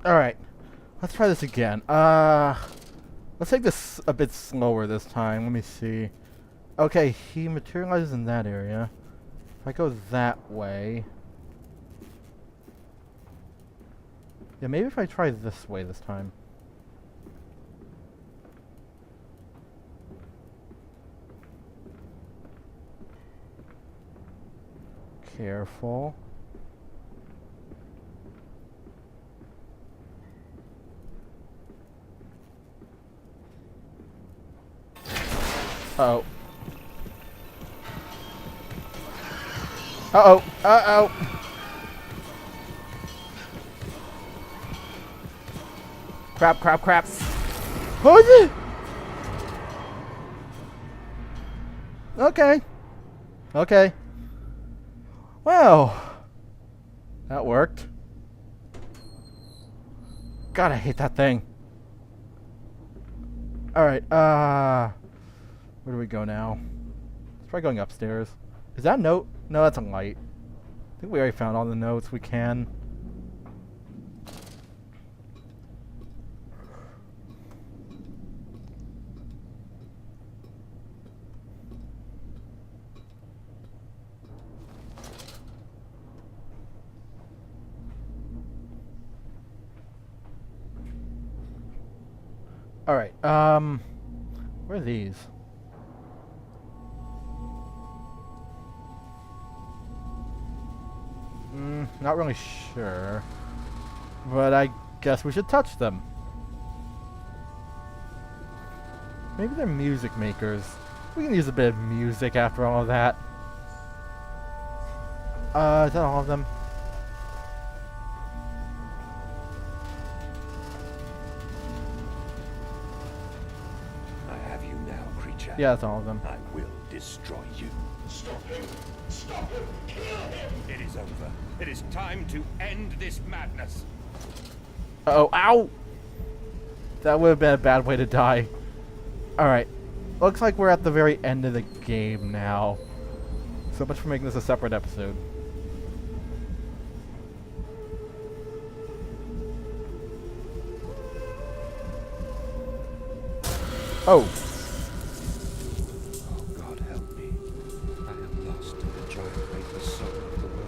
Alright. Let's try this again. Let's take this a bit slower this time. Let me see. Okay, he materializes in that area. If I go that way... Yeah, maybe if I try this way this time. Careful. Uh-oh. Uh-oh. Uh-oh. Crap, crap, crap. What was it? Okay. Okay. Well, that worked. God, I hate that thing. Alright, where do we go now? Let's try going upstairs. Is that a note? No, that's a light. I think we already found all the notes we can. Alright, where are these? Not really sure. But I guess we should touch them. Maybe they're music makers. We can use a bit of music after all of that. Is that all of them? I have you now, creature. Yeah, that's all of them. I will destroy you. Stop him! Stop him! Kill him! It is over. It is time to end this madness. Uh-oh, ow! That would have been a bad way to die. Alright. Looks like we're at the very end of the game now. So much for making this a separate episode. Oh. Oh, God help me. I am lost in the giant vapor soul of the world.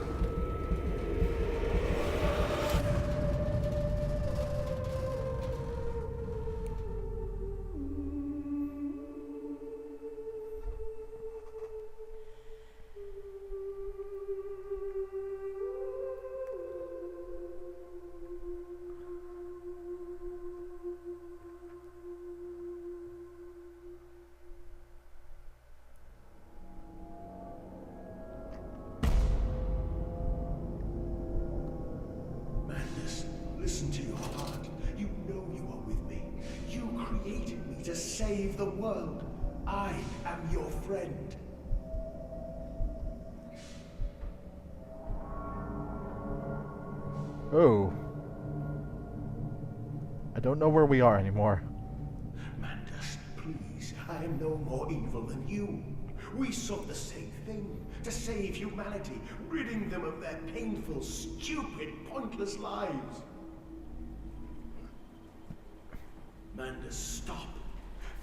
Listen to your heart. You know you are with me. You created me to save the world. I am your friend. Oh. I don't know where we are anymore. Mandas, please. I am no more evil than you. We sought the same thing. To save humanity, ridding them of their painful, stupid, pointless lives. Mandas, stop.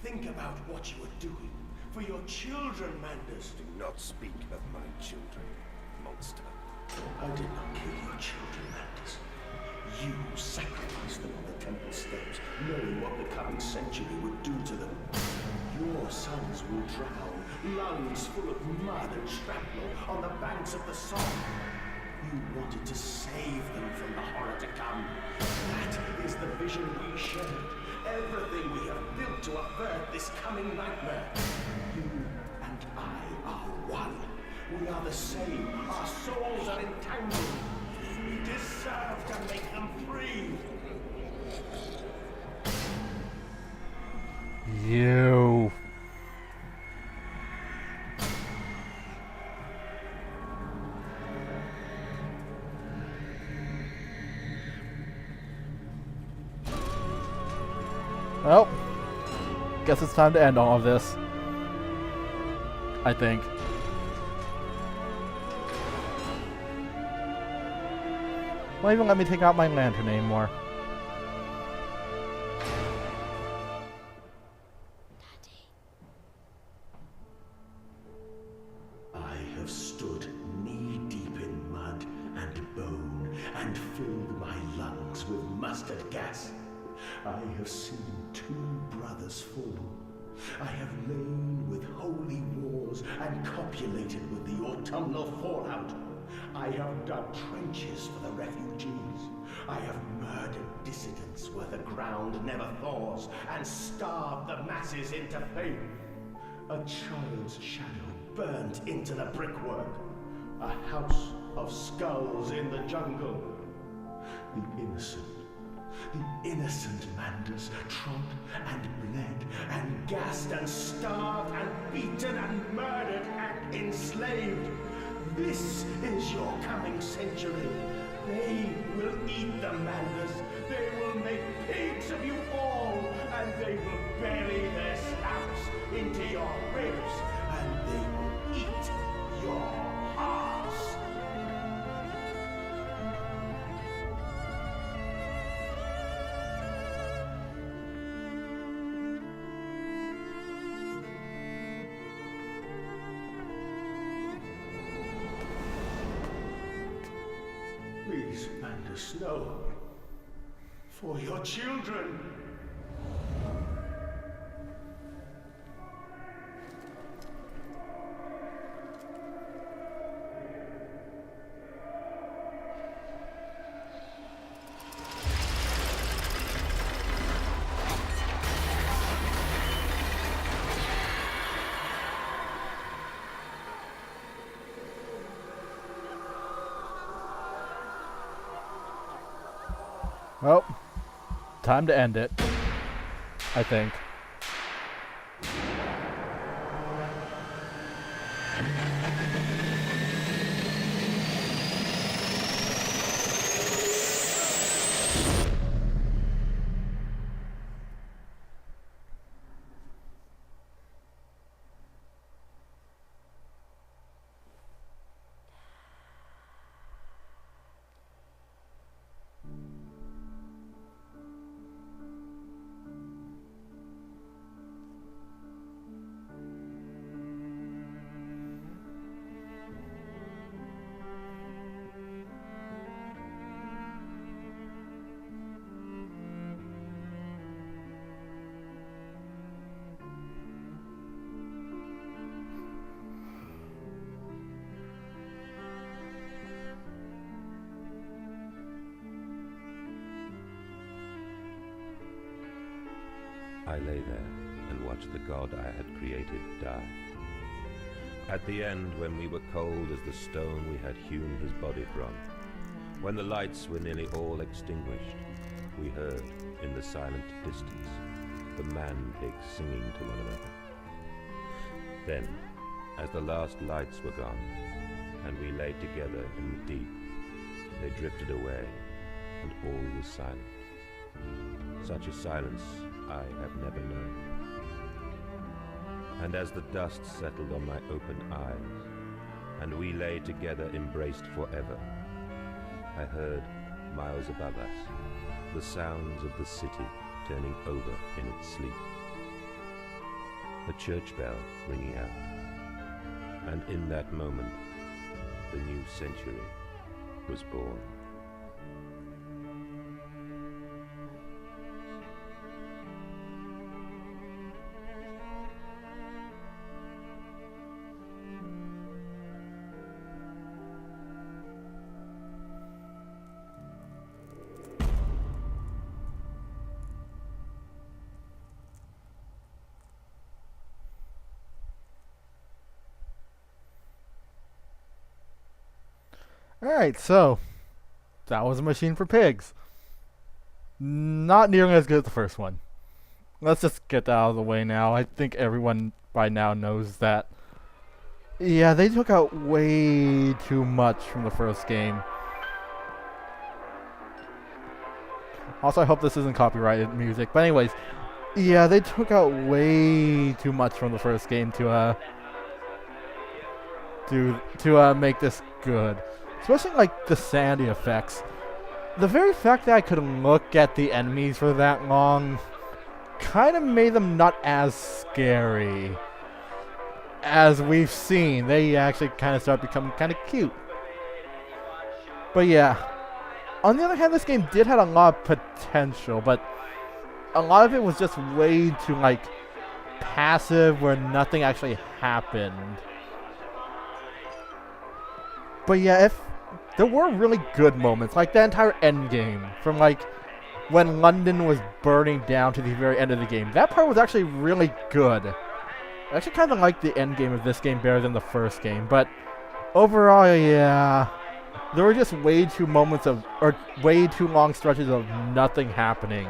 Think about what you are doing. For your children, Mandas. Do not speak of my children, monster. I did not kill your children, Mandas. You sacrificed them on the temple steps, knowing what the coming century would do to them. Your sons will drown, lungs full of mud and shrapnel, on the banks of the Somme. You wanted to save them from the horror to come. That is the vision we shared. Everything we have built to avert this coming nightmare. You and I are one. We are the same. Our souls are entangled. We deserve to make them free. You. Well, guess it's time to end all of this. I think. Won't even let me take out my lantern anymore. mustard gas. I have seen 2 brothers fall. I have lain with holy wars and copulated with the autumnal fallout. I have dug trenches for the refugees. I have murdered dissidents where the ground never thaws and starved the masses into faith. A child's shadow burnt into the brickwork. A house of skulls in the jungle. The innocent Manders trod and bled and gassed and starved and beaten and murdered and enslaved. This is your coming century. They will eat the Manders. They will make pigs of you all, and they will bury their snouts into your ribs, and they will eat your hearts. Please, Manders, no. For your children. Well, time to end it, I think. I lay there and watched the god I had created die. At the end, when we were cold as the stone we had hewn his body from, when the lights were nearly all extinguished, we heard, in the silent distance, the man-pigs singing to one another. Then, as the last lights were gone, and we lay together in the deep, they drifted away, and all was silent. Such a silence I have never known. And as the dust settled on my open eyes, and we lay together embraced forever, I heard, miles above us, the sounds of the city turning over in its sleep. A church bell ringing out, and in that moment, the new century was born. Alright, so that was a machine for pigs. Not nearly as good as the first one. Let's just get that out of the way now. I think everyone by now knows that. Yeah, they took out way too much from the first game. Also, I hope this isn't copyrighted music. But anyways, yeah, they took out way too much from the first game to make this good. Especially like the sanity effects. The very fact that I could look at the enemies for that long kind of made them not as scary. As we've seen, they actually kind of start becoming kind of cute. But yeah, On the other hand, this game did have a lot of potential, but a lot of it was just way too, like, passive where nothing actually happened. But yeah, if there were really good moments, like the entire end game, from like when London was burning down to the very end of the game. That part was actually really good. I actually kind of like the end game of this game better than the first game, but overall, yeah, there were just way too way too long stretches of nothing happening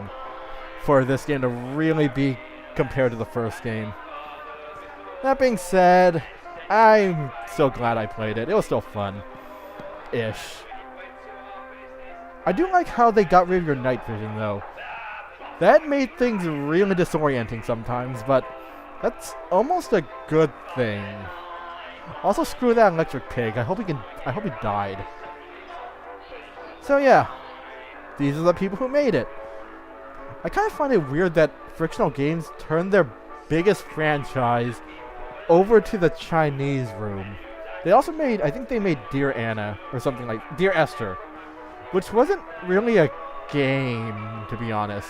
for this game to really be compared to the first game. That being said, I'm so glad I played it. It was still fun-ish. I do like how they got rid of your night vision, though. That made things really disorienting sometimes, but that's almost a good thing. Also, screw that electric pig. I hope he died. So yeah, these are the people who made it. I kind of find it weird that Frictional Games turned their biggest franchise over to the Chinese room. They also made, I think they made Dear Anna, or something like, Dear Esther, which wasn't really a game, to be honest.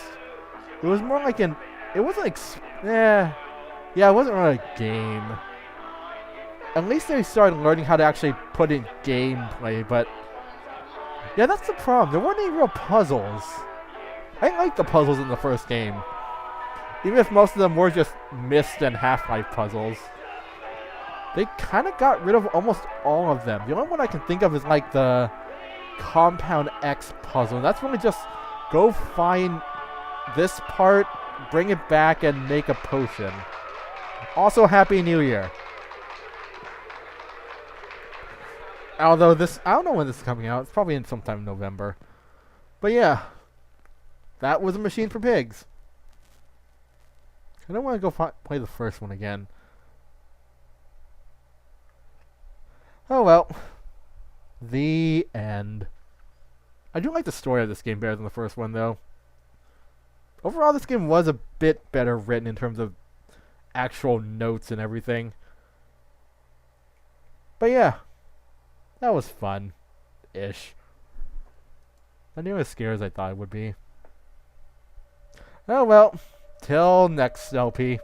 It was more like it wasn't, yeah, it wasn't really a game. At least they started learning how to actually put in gameplay, but yeah, that's the problem. There weren't any real puzzles. I didn't like the puzzles in the first game, even if most of them were just Myst and Half-Life puzzles. They kind of got rid of almost all of them. The only one I can think of is like the Compound X puzzle. And that's really just go find this part, bring it back, and make a potion. Also, Happy New Year. Although I don't know when this is coming out. It's probably in sometime in November. But yeah, that was A Machine for Pigs. I don't want to go play the first one again. Oh well. The end. I do like the story of this game better than the first one, though. Overall, this game was a bit better written in terms of actual notes and everything. But yeah, that was fun-ish. Not nearly as scary as I thought it would be. Oh well, till next LP.